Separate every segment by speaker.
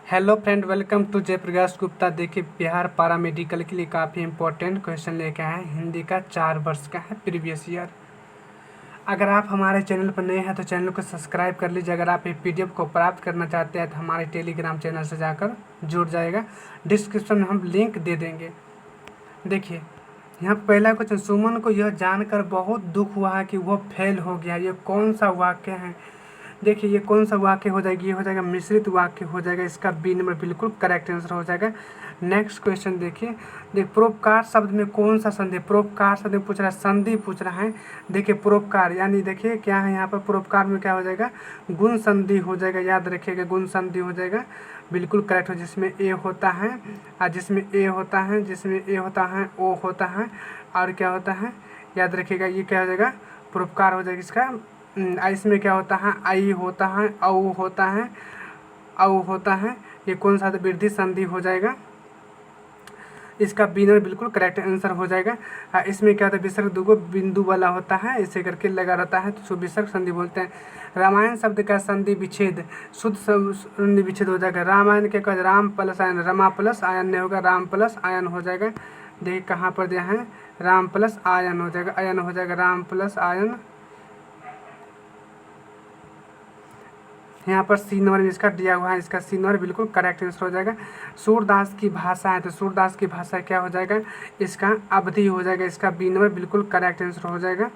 Speaker 1: Hello friend, welcome to Jayprakash Gupta. देखिए, बिहार पारा medical के लिए काफ़ी इंपॉर्टेंट क्वेश्चन लेके आए हैं। हिंदी का 4 वर्ष का है, प्रीवियस ईयर। अगर आप हमारे चैनल पर नए हैं तो चैनल को सब्सक्राइब कर लीजिए। अगर आप ये पीडीएफ को प्राप्त करना चाहते हैं तो हमारे टेलीग्राम चैनल से जाकर जुड़ जाएगा। डिस्क्रिप्शन में हम लिंक दे देंगे। देखिए, यहाँ पहला क्वेश्चन, सुमन को यह जानकर बहुत दुख हुआ कि वह फेल हो गया। ये कौन सा वाक्य है? देखिए, ये कौन सा वाक्य हो जाएगी? ये हो जाएगा मिश्रित वाक्य हो जाएगा। इसका बी नंबर बिल्कुल करेक्ट आंसर हो जाएगा। नेक्स्ट क्वेश्चन देखिए, परोपकार शब्द में कौन सा संधि? परोपकार शब्द में पूछ रहा है, संधि पूछ रहा है। देखिए, परोपकार यानी देखिए क्या है यहाँ पर, परोपकार में क्या हो जाएगा? गुण संधि हो जाएगा। याद रखिएगा, गुण संधि हो जाएगा। बिल्कुल करेक्ट हो, जिसमें ए होता है और जिसमें ए होता है, जिसमें ए होता है, ओ होता है और क्या होता है, याद रखिएगा। ये क्या हो जाएगा? परोपकार हो जाएगा इसका। इसमें क्या होता है? आई होता है, औ होता है, औ होता है। ये कौन सा वृद्धि संधि हो जाएगा? इसका बी नंबर बिल्कुल करेक्ट आंसर हो जाएगा। इसमें क्या होता है? विसर्ग दुगो बिंदु वाला होता है, इसे करके लगा रहता है तो उसको विसर्ग संधि बोलते हैं। रामायण शब्द का संधि विच्छेद, शुद्ध संधि विच्छेद हो जाएगा। रामायण के कहते Ram plus ion, Rama plus ion नहीं होगा, राम प्लस आयन हो जाएगा। देखिए कहाँ पर दिया है? राम प्लस आयन हो जाएगा, आयन हो जाएगा, राम प्लस आयन। यहाँ पर सी नंबर में इसका दिया हुआ है, इसका सी नंबर बिल्कुल करेक्ट आंसर हो जाएगा। सूरदास की भाषा है तो सूरदास की भाषा क्या हो जाएगा? इसका अवधि हो जाएगा। इसका बी नंबर बिल्कुल करेक्ट आंसर हो जाएगा।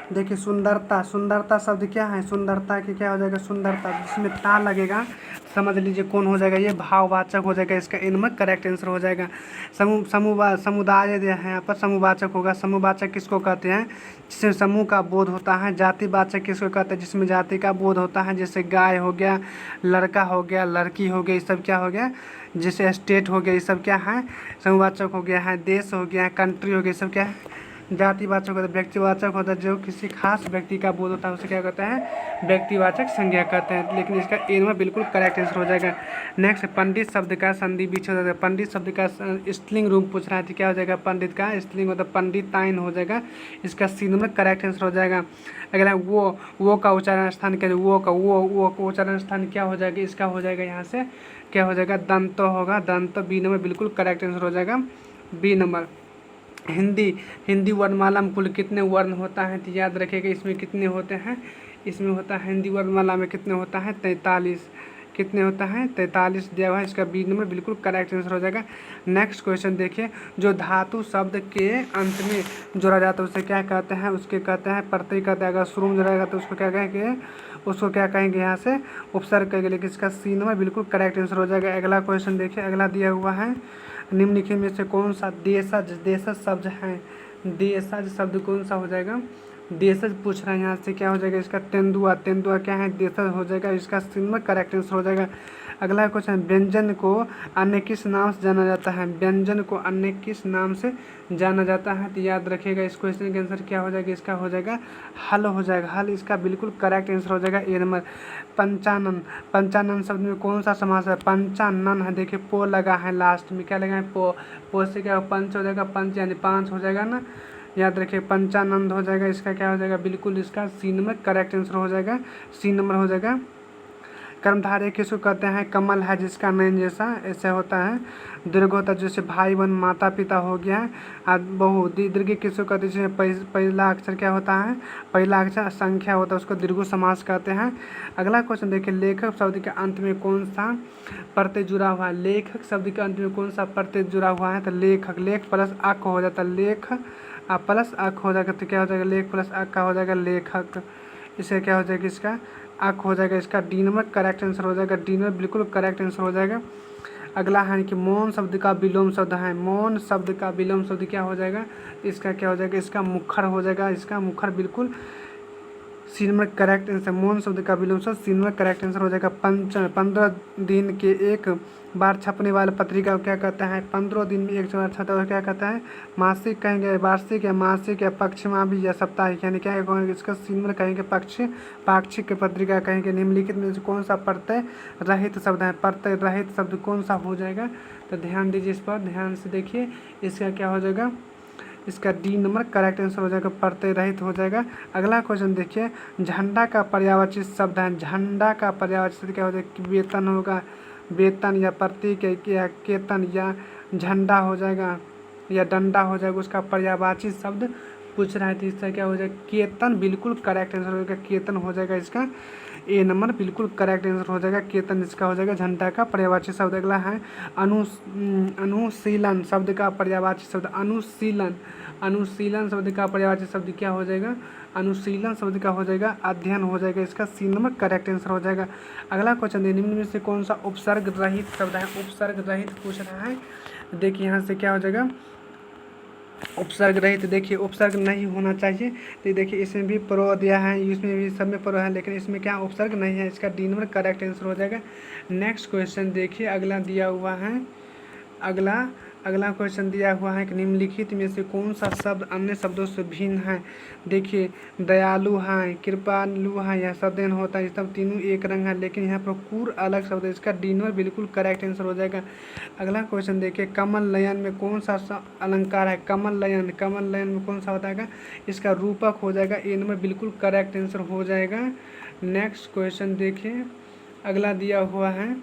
Speaker 1: देखिए, सुंदरता, सुंदरता शब्द क्या है? सुंदरता की क्या हो जाएगा? सुंदरता, जिसमें ता लगेगा समझ लीजिए कौन हो जाएगा? ये भाववाचक हो जाएगा। इसका इनमें करेक्ट आंसर हो जाएगा। समुदाय जो है यहाँ पर समुवाचक होगा। समुवाचक किसको कहते हैं? जिसमें समूह का बोध होता है। जातिवाचक किसको कहते हैं? जिसमें जाति का बोध होता है। जैसे गाय हो गया, लड़का हो गया, लड़की हो गया, ये सब क्या हो गया? जैसे स्टेट हो गया, ये सब क्या है? समुवाचक हो गया है। देश हो गया, कंट्री हो गया, ये सब क्या है? जातिवाचक होता है। व्यक्तिवाचक होता है, जो किसी खास व्यक्ति का बोध होता है उसे क्या कहते हैं? व्यक्तिवाचक संज्ञा कहते हैं। लेकिन इसका ए में बिल्कुल करेक्ट आंसर हो जाएगा। नेक्स्ट, पंडित शब्द का संधि विच्छेद होता है। पंडित शब्द का स्त्रीलिंग रूप पूछ रहा है तो क्या हो जाएगा? पंडित का स्त्रीलिंग होता है पंडिताइन हो जाएगा। इसका सी में करेक्ट आंसर हो जाएगा। अगला, वो का उच्चारण स्थान क्या? वो का वो का उच्चारण स्थान क्या हो जाएगा? इसका हो जाएगा यहाँ से क्या हो जाएगा? दंत होगा, दंत। बी नंबर बिल्कुल करेक्ट आंसर हो जाएगा, बी नंबर। हिंदी वर्णमाला में कुल कितने वर्ण होता है? तो याद रखिएगा इसमें कितने होते हैं? इसमें होता है हिंदी वर्णमाला में कितने होता है? 43। कितने होता है? 43 दिया हुआ है। इसका बी नंबर बिल्कुल करेक्ट आंसर हो जाएगा। नेक्स्ट क्वेश्चन देखिए, जो धातु शब्द के अंत में जोड़ा जाता है उसे क्या कहते हैं? उसके कहते हैं प्रत्यय कहते हैं। अगर शुरू में जोड़ेगा तो उसको क्या कहेंगे? उसको क्या कहेंगे? यहाँ से उपसर्ग कहेंगे। लेकिन इसका सी नंबर बिल्कुल करेक्ट आंसर हो जाएगा। अगला क्वेश्चन देखिए, अगला दिया हुआ है, निम्नलिखित में से कौन सा देशज देशज शब्द है? देशज शब्द कौन सा हो जाएगा? देशज पूछ रहा है यहाँ से, क्या हो जाएगा? इसका तेंदुआ, तेंदुआ क्या है? देशज हो जाएगा। इसका सी में करेक्ट आंसर हो जाएगा। अगला क्वेश्चन, व्यंजन को अन्य किस नाम से जाना जाता है? व्यंजन को अन्य किस नाम से जाना जाता है? तो याद रखिएगा इस क्वेश्चन का आंसर क्या हो जाएगा? इसका हो जाएगा हल हो जाएगा, हल। इसका बिल्कुल करेक्ट आंसर हो जाएगा, ए नंबर। पंचानन, पंचानन शब्द में कौन सा समास है? पंचानन है। देखिए, पो लगा है लास्ट में, क्या लगा है? पो से क्या पंच हो जाएगा? पंच यानी 5 हो जाएगा ना। याद रखिए, पंचानंद हो जाएगा। इसका क्या हो जाएगा? बिल्कुल इसका सी नंबर करेक्ट आंसर हो जाएगा, सी नंबर हो जाएगा। कर्मधारय किसको कहते हैं? कमल है जिसका नयन जैसा, ऐसे होता है। दीर्घ होता है जैसे भाई बहन माता पिता हो गया है। बहु दीर्घ किसको कहते हैं? पहला अक्षर क्या होता है? पहला अक्षर संख्या होता है, उसको दीर्घ समास कहते हैं। अगला क्वेश्चन देखिए, लेखक शब्द के अंत में कौन सा प्रत्यय जुड़ा हुआ है? लेखक शब्द के अंत में कौन सा प्रत्यय जुड़ा हुआ है? तो लेखक, लेख प्लस अक हो जाता है, लेख प्लस अक हो जाएगा तो क्या हो जाएगा? लेख प्लस अक का हो जाएगा लेखक। इसे क्या हो जाएगा? इसका अक हो जाएगा। इसका डी नंबर करेक्ट आंसर हो जाएगा, डी नंबर बिल्कुल करेक्ट आंसर हो जाएगा। अगला है कि मौन शब्द का विलोम शब्द है। मौन शब्द का विलोम शब्द क्या हो जाएगा? इसका क्या हो जाएगा? इसका मुखर हो जाएगा। इसका मुखर बिल्कुल सी नंबर करेक्ट आंसर। मौन शब्द का विलोम शब्द सी नंबर करेक्ट आंसर हो जाएगा। 15 दिन के एक बार छपने वाले पत्रिका को क्या कहते हैं? 15 दिन में एक बार छपता है क्या कहता है? मासिक कहेंगे, वार्षिक या मासिक या पक्षमावी या साप्ताहिक, यानी क्या कहेंगे? इसका सी नंबर कहेंगे पाक्षिक पत्रिका कहेंगे। निम्नलिखित में से कौन सा प्रत्यय रहित शब्द है? प्रत्यय रहित शब्द कौन सा हो जाएगा? तो ध्यान दीजिए, इस पर ध्यान से देखिए। इसका क्या हो जाएगा? इसका डी नंबर करेक्ट आंसर हो जाएगा, प्रत्यय रहित हो जाएगा। अगला क्वेश्चन देखिए, झंडा का पर्यायवाची शब्द है, झंडा का पर्यायवाची शब्द क्या हो जाएगा, वेतन होगा, वेतन या प्रतीक या केतन या झंडा हो जाएगा या डंडा हो जाएगा, उसका पर्यायवाची शब्द पूछ रहा है तो इसका क्या हो जाएगा, केतन बिल्कुल करेक्ट आंसर हो जाएगा, केतन हो जाएगा इसका ए नंबर बिल्कुल करेक्ट आंसर हो जाएगा, केतन इसका हो जाएगा झंडा का पर्यायवाची शब्द। अगला है अनुशीलन शब्द का पर्यायवाची शब्द, अनुशीलन, अनुशीलन शब्द का पर्यायवाची शब्द क्या हो जाएगा, अनुशीलन शब्द का हो जाएगा अध्ययन हो जाएगा, इसका सी नंबर करेक्ट आंसर हो जाएगा। अगला क्वेश्चन निम्न में से कौन सा उपसर्ग रहित शब्द है, उपसर्ग रहित पूछ रहा है। देखिए यहाँ से क्या हो जाएगा, उपसर्ग रहित, देखिए उपसर्ग नहीं होना चाहिए, तो देखिए इसमें भी प्रो दिया है, इसमें भी सब में प्रो है, लेकिन इसमें क्या उपसर्ग नहीं है, इसका डी नंबर करेक्ट आंसर हो जाएगा। नेक्स्ट क्वेश्चन देखिए, अगला दिया हुआ है, अगला क्वेश्चन दिया हुआ है कि निम्नलिखित में से कौन सा शब्द अन्य शब्दों से भिन्न है। देखिए दयालु है, कृपालु है, यह सदैन होता है, सब तीनों एक रंग है, लेकिन यहाँ पर कुर अलग शब्द है, इसका डी नंबर बिल्कुल करेक्ट आंसर हो जाएगा। अगला क्वेश्चन देखिए, कमल नयन में कौन सा अलंकार है, कमल नयन, कमल नयन में कौन सा होता है, इसका रूपक हो जाएगा, ए नंबर बिल्कुल करेक्ट आंसर हो जाएगा। नेक्स्ट क्वेश्चन देखिए, अगला दिया हुआ है,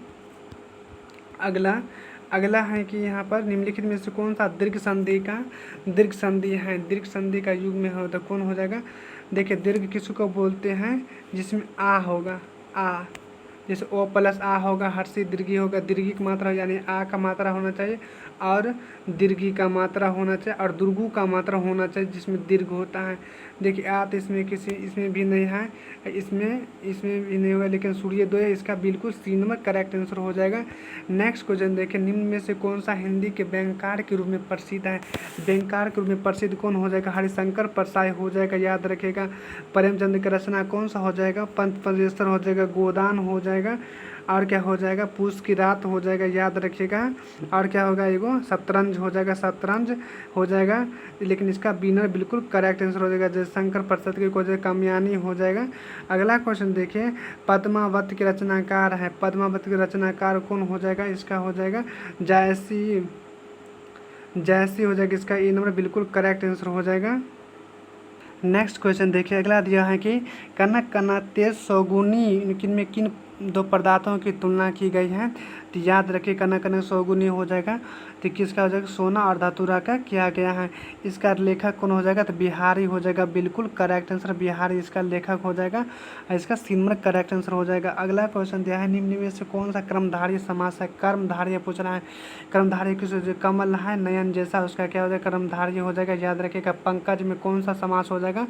Speaker 1: अगला है कि यहाँ पर निम्नलिखित में से कौन सा दीर्घ संधि है, दीर्घ संधि का युग में होता कौन हो जाएगा। देखिए दीर्घ किसको बोलते हैं, जिसमें आ होगा, आ, जैसे ओ प्लस आ होगा, हर्षी दीर्घी होगा, दीर्घी की मात्रा यानी आ का मात्रा होना चाहिए और दीर्घी का मात्रा होना चाहिए और दुर्गु का मात्रा होना चाहिए जिसमें दीर्घ होता है। देखिए आ तो इसमें भी नहीं है, इसमें भी नहीं होगा, लेकिन सूर्य दो है, इसका बिल्कुल सी नंबर करेक्ट आंसर हो जाएगा। नेक्स्ट क्वेश्चन देखिए, निम्न में से कौन सा हिंदी के व्यंग्यकार के रूप में प्रसिद्ध है, व्यंग्यकार के रूप में प्रसिद्ध कौन हो जाएगा, हरिशंकर परसाई हो जाएगा, याद रखिएगा। प्रेमचंद की रचना कौन सा हो जाएगा, पंच परमेश्वर हो जाएगा, गोदान हो जाएगा, और क्या हो जाएगा, पूस की रात हो जाएगा, याद रखिएगा। और क्या होगा, एगो शतरंज हो जाएगा, शतरंज हो जाएगा, लेकिन इसका बिनर बिल्कुल करेक्ट आंसर हो जाएगा, जयशंकर प्रसाद की को कामयानी हो जाएगा। अगला क्वेश्चन देखिए, पद्मावत के रचनाकार है, पद्मावत के रचनाकार कौन हो जाएगा, इसका हो जाएगा जयसी हो जाएगा, इसका ए नंबर बिल्कुल करेक्ट आंसर हो जाएगा। नेक्स्ट क्वेश्चन देखिए, अगला दिया है कि कनक तेज सौगुनी किन दो पदार्थों की तुलना की गई है, तो याद रखिए कनक सौगुनी हो जाएगा, तो किसका हो जाएगा, सोना और धातुरा का किया गया है। इसका लेखक कौन हो जाएगा, तो बिहारी हो जाएगा, बिल्कुल करेक्ट आंसर बिहारी इसका लेखक हो जाएगा, इसका सी नंबर करेक्ट आंसर हो जाएगा। अगला क्वेश्चन दिया है, निम्न में से कौन सा कर्मधारय समास है, कर्मधारय पूछ रहा है, कर्मधारय किस जो कमल है नयन जैसा, उसका क्या हो जाएगा, कर्मधारय हो जाएगा, याद रखिएगा। पंकज में कौन सा समास हो जाएगा,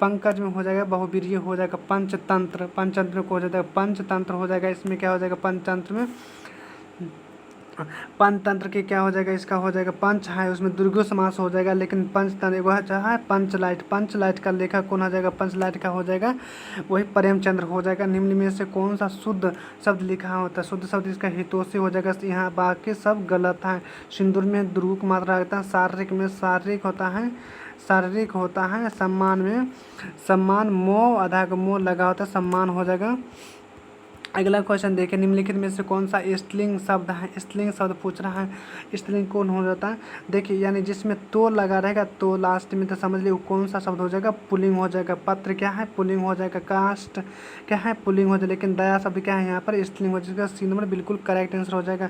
Speaker 1: पंकज में हो जाएगा बहुवीर्य हो जाएगा, पंचतंत्र, पंचतंत्र को हो जाएगा पंचतंत्र हो जाएगा, इसमें क्या हो जाएगा, पंचतंत्र में पंचतंत्र के क्या हो जाएगा, इसका हो जाएगा पंच है, उसमें दुर्गो समास हो जाएगा, लेकिन पंचतंत्र वह है पंचलाइट का लेखक कौन हो जाएगा, पंचलाइट का हो जाएगा वही प्रेमचंद्र हो जाएगा। निम्न में से कौन सा शुद्ध शब्द लिखा होता है, शुद्ध शब्द इसका हितोषी हो जाएगा, यहाँ बाकी सब गलत है। सिंदूर में दुर्गु की मात्रा रहता है, शारीरिक में शारीरिक होता है, सम्मान मोह आधा का मोह लगा होता है, सम्मान हो जाएगा। अगला क्वेश्चन देखिए, निम्नलिखित में से कौन सा स्त्रीलिंग शब्द है, स्त्रीलिंग शब्द पूछ रहा है, स्त्रीलिंग कौन हो जाता है। देखिए यानी जिसमें तो लगा रहेगा तो लास्ट में, तो समझ लीजिए कौन सा शब्द हो जाएगा, पुल्लिंग हो जाएगा। पत्र क्या है, पुल्लिंग हो जाएगा। कास्ट क्या है, पुल्लिंग हो जाएगा, लेकिन दया शब्द क्या है यहाँ पर, स्त्रीलिंग हो जाएगा, सी नंबर बिल्कुल करेक्ट आंसर हो जाएगा।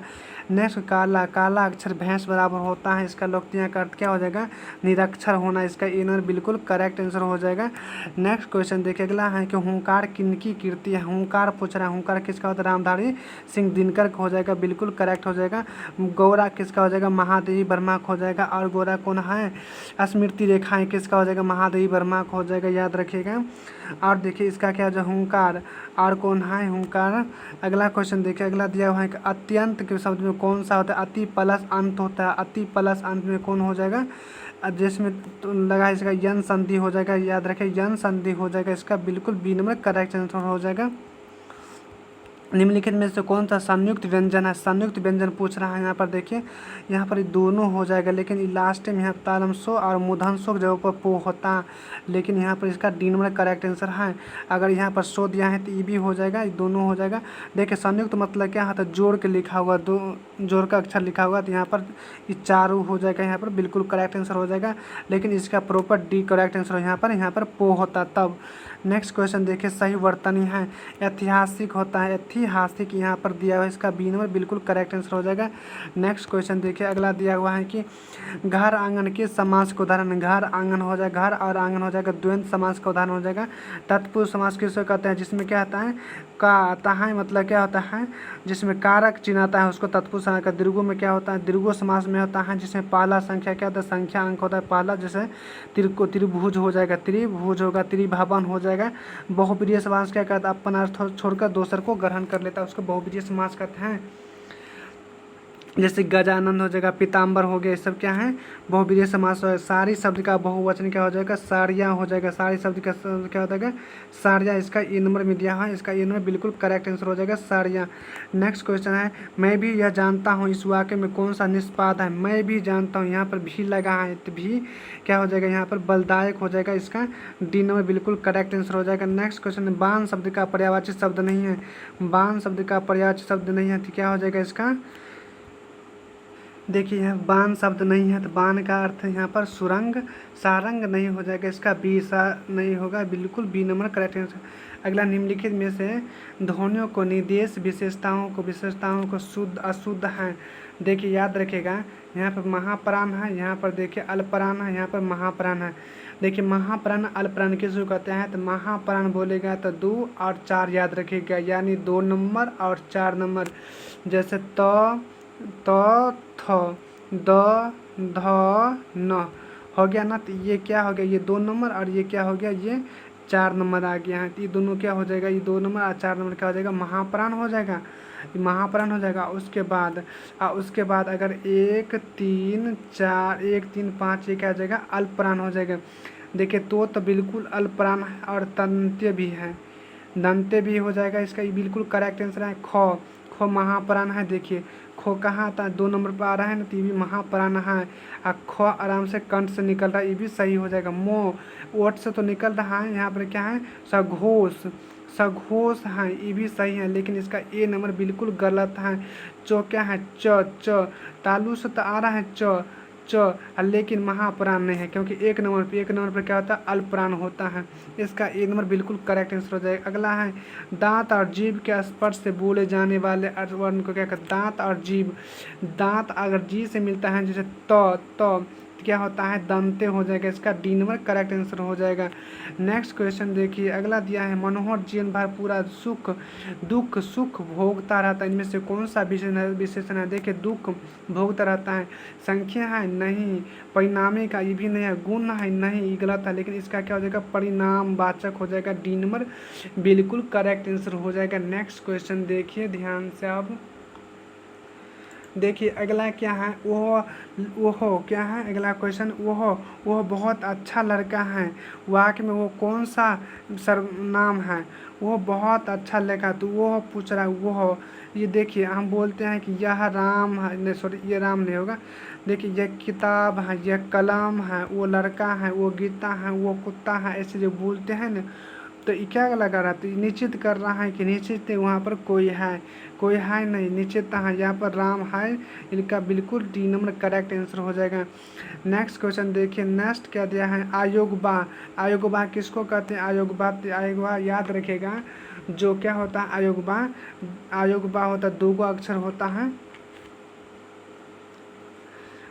Speaker 1: नेक्स्ट काला अक्षर भैंस बराबर होता है, इसका लोकप्रिय का अर्थ क्या हो जाएगा, निरक्षर होना, इसका ए नंबर बिल्कुल करेक्ट आंसर हो जाएगा। नेक्स्ट क्वेश्चन देखिए, अगला है कि हुंकार किनकी कीर्ति है, हुंकार पूछ रहा है, हुंकार किसका होता है, रामधारी सिंह दिनकर हो जाएगा, बिल्कुल करेक्ट हो जाएगा। गौरा किसका हो जाएगा, महादेवी वर्मा हो जाएगा, और गौरा कौन है, स्मृति रेखाएं किसका हो जाएगा, महादेवी वर्मा हो जाएगा, याद रखिएगा। और देखिए इसका क्या हो जाएगा, हुंकार, और कौन है हुंकार। अगला क्वेश्चन देखिए, अगला दिया हुआ है कि अत्यंत के शब्द में कौन सा होता है, अति प्लस अंत होता है, अति प्लस अंत में कौन हो जाएगा, जिसमें तो लगा इसका यन संधि हो जाएगा, याद रखें यन संधि हो जाएगा, इसका बिल्कुल बी नंबर करेक्ट आंसर हो जाएगा। निम्नलिखित में से कौन सा संयुक्त व्यंजन है? संयुक्त व्यंजन पूछ रहा है यहाँ पर। देखिए यहाँ पर ये दोनों हो जाएगा, लेकिन लास्ट में यहाँ तालमसो और मूर्धन्यों की जगह पर पो होता है, लेकिन यहाँ पर इसका डी नंबर करेक्ट आंसर है। अगर यहाँ पर सो दिया है तो ये भी हो जाएगा, ये दोनों हो जाएगा। देखिए संयुक्त मतलब क्या है, तो जोड़ के लिखा हुआ, दो जोड़ का अक्षर लिखा हुआ, तो यहाँ पर ये चारों हो जाएगा, यहाँ पर बिल्कुल करेक्ट आंसर हो जाएगा। लेकिन इसका प्रॉपर डी करेक्ट आंसर यहाँ पर पो होता तब। नेक्स्ट क्वेश्चन देखिए, सही वर्तनी है, ऐतिहासिक होता है, ऐतिहासिक यहाँ पर दिया हुआ है, इसका बी नंबर बिल्कुल करेक्ट आंसर हो जाएगा। नेक्स्ट क्वेश्चन देखिए, अगला दिया हुआ है कि घर आंगन के समास का उदाहरण, घर आंगन हो जाएगा, घर और आंगन हो जाएगा, द्वंद्व समास का उदाहरण हो जाएगा। तत्पुरुष समास किसको कहते हैं? जिसमें क्या आता है, का आता है, मतलब क्या होता है, जिसमें कारक चिन्ह आता है उसको तत्पुरुष समास का। दीर्घो में क्या होता है, दीर्घो समास में होता है जिसमें पहला संख्या क्या होता है, संख्या अंक होता है पहला, जैसे त्रिभुज हो जाएगा, त्रिभुज होगा, त्रिभवन हो जाएगा। बहुप्रिय समास क्या कहता है, अपन अर्थ छोड़कर दूसर को ग्रहण कर लेता है, उसको बहुप्रिय समास कहते हैं। जैसे गजानन हो जाएगा, पीताम्बर हो गया, ये सब क्या है, बहुब्रीहि समास है। सारी शब्द का बहुवचन क्या हो जाएगा, साड़ियाँ हो जाएगा। सारी शब्द का क्या हो जाएगा, साड़ियाँ। इसका ए नंबर में दिया है, इसका ए नंबर बिल्कुल करेक्ट आंसर हो जाएगा, साड़ियाँ। नेक्स्ट क्वेश्चन है, मैं भी यह जानता हूँ, इस वाक्य में कौन सा निष्पाद है? मैं भी जानता हूँ, यहाँ पर भी लगा है, तो भी क्या हो जाएगा, यहाँ पर बलदायक हो जाएगा, इसका डी नंबर बिल्कुल करेक्ट आंसर हो जाएगा। नेक्स्ट क्वेश्चन है, बाण शब्द का पर्यायवाची शब्द नहीं है, बाण शब्द का पर्यायवाची शब्द नहीं है, तो क्या हो जाएगा इसका, देखिए यहाँ बाण शब्द नहीं है, तो बाण का अर्थ यहाँ पर सुरंग, सारंग नहीं हो जाएगा, इसका बी सा नहीं होगा, बिल्कुल बी नंबर करेक्ट आंसर। अगला, निम्नलिखित में से ध्वनियों को निर्देश विशेषताओं को शुद्ध अशुद्ध है। देखिए याद रखिएगा, यहाँ पर महाप्राण है, यहाँ पर देखिए अल्पप्राण है, यहाँ पर महाप्राण है। देखिए महाप्राण अल्पप्राण किसको कहते हैं, तो महाप्राण बोलेगा तो 2 और 4 याद रखिएगा, यानी 2 नंबर और 4 नंबर। जैसे थ द ध न हो गया ना, तो ये क्या हो गया, ये 2 नंबर और ये क्या हो गया, ये 4 नंबर आ गया है। तो ये दोनों क्या हो जाएगा, ये 2 नंबर और 4 नंबर क्या हो जाएगा, महाप्राण हो जाएगा, महाप्राण हो जाएगा। उसके बाद अगर 1 3 4 1 3 5 ये क्या हो जाएगा, अल्पप्राण हो जाएगा। देखिए तो बिल्कुल अल्पप्राण है और तंत्य भी है, दंत्य भी हो जाएगा, इसका ये बिल्कुल करेक्ट आंसर है। खो महाप्राण है। देखिए खो कहाँ आता है, 2 नंबर पर आ रहा है ना, तो ये भी महाप्राण है। खो आराम से कंठ से निकल रहा है, ये भी सही हो जाएगा। ओठ से तो निकल रहा है, यहाँ पर क्या है, सघोष है, ये भी सही है, लेकिन इसका ए नंबर बिल्कुल गलत है। क्या है, च तालु से तो आ रहा है लेकिन महाप्राण नहीं है, क्योंकि एक नंबर पर क्या होता है, अल्पप्राण होता है। इसका ए नंबर बिल्कुल करेक्ट आंसर हो जाएगा। अगला है, दांत और जीभ के स्पर्श से बोले जाने वाले वर्ण को क्या कहते हैं, दांत और जीभ। दांत अगर जी से मिलता है, जैसे तो क्या होता है, दंते हो जाएगा, इसका डी नंबर करेक्ट आंसर हो जाएगा। नेक्स्ट क्वेश्चन देखिए, अगला दिया है, मनोहर जीवन भर पूरा सुख भोगता रहता है, इनमें से कौन सा विशेषण है? देखिए दुख भोगता रहता है, संख्या है नहीं, परिणामी का ये भी नहीं है, गुण है नहीं, ये गलत है, लेकिन इसका क्या हो जाएगा, परिणाम वाचक हो जाएगा, डी नंबर बिल्कुल करेक्ट आंसर हो जाएगा। नेक्स्ट क्वेश्चन देखिए ध्यान से। अब देखिए अगला क्या है, वो क्या है, अगला क्वेश्चन, वो बहुत अच्छा लड़का है, वाक्य में वो कौन सा सर्वनाम है, वो बहुत अच्छा लड़का, तो वो पूछ रहा है वो। ये देखिए हम बोलते हैं कि यह राम है, नहीं सॉरी ये राम नहीं होगा। देखिए यह किताब है, यह कलम है, वो लड़का है, वो गीता है, वो कुत्ता है, ऐसे जो बोलते हैं ना, तो ये क्या लगा रहा है, तो निश्चित कर रहा है कि निश्चित वहाँ पर कोई है नहीं, निश्चित है, यहाँ पर राम है, इनका बिल्कुल डी नंबर करेक्ट आंसर हो जाएगा। नेक्स्ट क्वेश्चन देखिए, नेक्स्ट क्या दिया है, आयोगबा किसको कहते हैं, आयोगबा याद रखेगा, जो क्या होता है, आयोगबा होता है, 2 अक्षर होता है।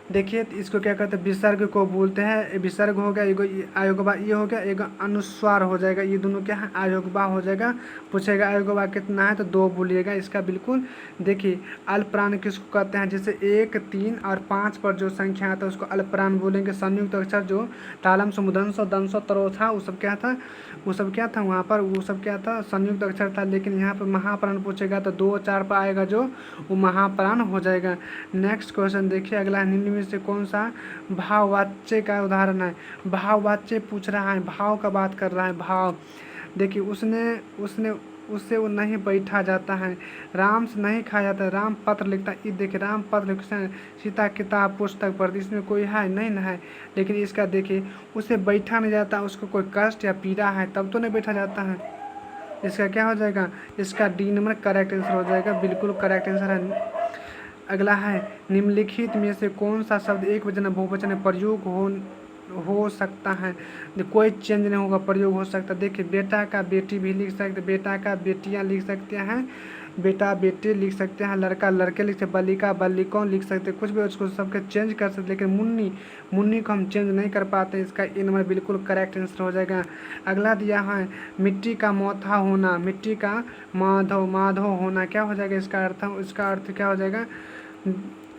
Speaker 1: देखिए तो इसको क्या कहते हैं, विसर्ग को बोलते हैं, विसर्ग हो गया, एगो आयोगबा ये हो गया, एगो अनुस्वार हो जाएगा, ये दोनों क्या है, आयोगबा हो जाएगा। पूछेगा आयोगबा कितना है, तो 2 बोलिएगा, इसका बिल्कुल। देखिए अल्पप्राण किसको कहते हैं, जैसे 1 3 और 5 पर जो संख्या आता है उसको अल्पप्राण बोलेंगे। संयुक्त अक्षर जो तालम समुदंसो दंसो तरो था, वो सब क्या था वहाँ पर, वो सब क्या था, संयुक्त अक्षर था, लेकिन यहाँ पर महाप्राण पूछेगा तो 2 4 पर आएगा जो, वो महाप्राण हो जाएगा। नेक्स्ट क्वेश्चन देखिए, अगला, निम्न में से कौन सा भाववाच्य का उदाहरण है? भाववाच्य पूछ रहा है, भाव का बात कर रहा है, भाव। देखिए उससे वो नहीं बैठा जाता है। राम से नहीं खाया जाता है। राम पत्र लिखता है, ये देखिए राम पत्र लिखता है, सीता किताब पुस्तक पढ़ती, इसमें कोई है नहीं ना है। लेकिन इसका देखिए उसे बैठा नहीं जाता, उसको कोई कष्ट या पीड़ा है तब तो नहीं बैठा जाता है। इसका क्या हो जाएगा, इसका डी नंबर करेक्ट आंसर हो जाएगा, बिल्कुल करेक्ट आंसर है। अगला है निम्नलिखित में से कौन सा शब्द एक वचन बहुवचन में प्रयोग हो सकता है। कोई चेंज नहीं होगा, प्रयोग हो सकता है। देखिए बेटा का बेटी भी लिख सकते, बेटा का बेटियां लिख सकते हैं, बेटा बेटे लिख सकते हैं, लड़का लड़के लिख सकते, बालिका बालिकाओं लिख सकते हैं, कुछ भी उसको सबके चेंज कर सकते। लेकिन मुन्नी मुन्नी को हम चेंज नहीं कर पाते। इसका ए नंबर बिल्कुल करेक्ट आंसर हो जाएगा। अगला दिया है मिट्टी का मौथा होना, मिट्टी का माधव माधव होना, क्या हो जाएगा इसका अर्थ क्या हो जाएगा,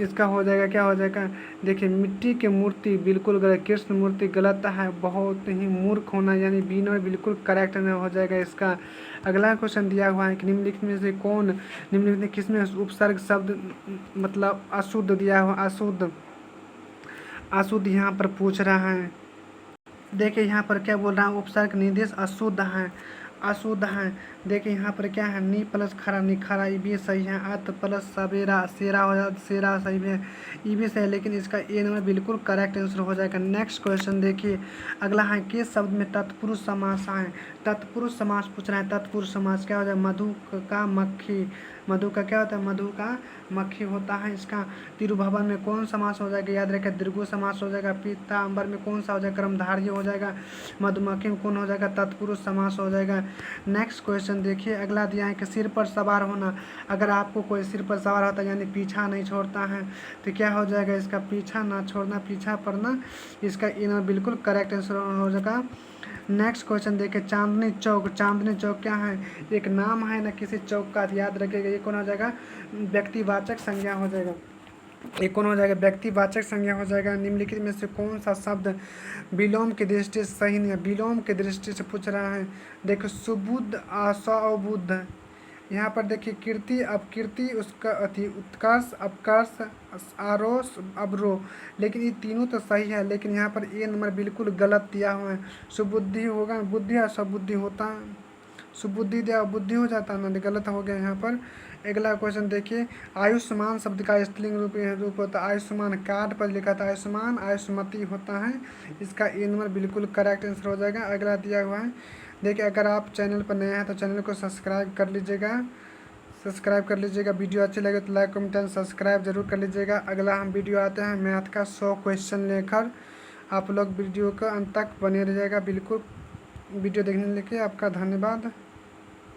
Speaker 1: इसका हो जाएगा क्या हो जाएगा। देखिए मिट्टी की मूर्ति बिल्कुल गलत, कृष्ण मूर्ति गलत है, बहुत ही मूर्ख होना यानी बी नंबर बिल्कुल करेक्ट हो जाएगा इसका। अगला क्वेश्चन दिया हुआ है कि निम्नलिखित में से कौन, निम्नलिखित में किसमें उपसर्ग शब्द मतलब अशुद्ध दिया हुआ, अशुद्ध अशुद्ध यहाँ पर पूछ रहा है। देखिए यहाँ पर क्या बोल रहा है, उपसर्ग निर्देश अशुद्ध है, अशुद्ध है। देखिए यहाँ पर क्या है, नी प्लस खरा निखरा, ये भी सही है। अत प्लस सवेरा सेरा हो जाता, सेरा सही है, ये भी सही है। लेकिन इसका ए नंबर बिल्कुल करेक्ट आंसर हो जाएगा। नेक्स्ट क्वेश्चन देखिए अगला है, किस शब्द में तत्पुरुष समास है। तत्पुरुष समास पूछ रहा है। तत्पुरुष समास क्या हो जाएगा, मधु का मक्खी, मधु का क्या होता है, मधु का मक्खी होता है। इसका तिरुभवन में कौन समास हो जाएगा, याद रखें द्विगु समास हो जाएगा। पीताम्बर में कौन सा हो जाएगा, कर्मधारय हो जाएगा। मधुमक्खी में कौन हो जाएगा, तत्पुरुष समास हो जाएगा। नेक्स्ट क्वेश्चन देखिए अगला दिया है कि सिर पर सवार होना। अगर आपको कोई सिर पर सवार होता है यानी पीछा नहीं छोड़ता है तो क्या हो जाएगा, इसका पीछा ना छोड़ना, पीछा पड़ना। इसका इन बिल्कुल करेक्ट आंसर हो जाएगा। नेक्स्ट क्वेश्चन देखिए चांदनी चौक, चांदनी चौक क्या है, एक नाम है ना किसी चौक का, याद रखिएगा। ये कौन हो जाएगा, व्यक्तिवाचक संज्ञा हो जाएगा। एक कौन हो जाएगा, व्यक्तिवाचक संज्ञा हो जाएगा। निम्नलिखित में से कौन सा शब्द विलोम की दृष्टि से सही नहीं है, विलोम की दृष्टि से पूछ रहा है। देखो सुबुद्ध असबुद्ध, यहाँ पर देखिए कीर्ति अपकीर्ति, उसका अति उत्कर्ष अपकर्ष आरोस अवरोह, लेकिन ये तीनों तो सही है। लेकिन यहाँ पर ए नंबर बिल्कुल गलत दिया हुआ है। सुबुद्धि होगा, बुद्धि और सबुद्धि होता है, सुबुद्धि दिया बुद्धि हो जाता है ना, गलत हो गया यहाँ पर। अगला क्वेश्चन देखिए आयुष्मान शब्द का स्त्रीलिंग रूप होता है। आयुष्मान कार्ड पर लिखा था आयुष्मान, आयुष्मती होता है। इसका ए नंबर बिल्कुल करेक्ट आंसर हो जाएगा। अगला दिया हुआ है देखिए, अगर आप चैनल पर नए हैं तो चैनल को सब्सक्राइब कर लीजिएगा, सब्सक्राइब कर लीजिएगा। वीडियो अच्छी लगे तो लाइक कमेंट एंड सब्सक्राइब जरूर कर लीजिएगा। अगला हम वीडियो आते हैं मैथ का 100 क्वेश्चन लेकर। आप लोग वीडियो को अंत तक बने रहिएगा। बिल्कुल वीडियो देखने के लिए आपका धन्यवाद।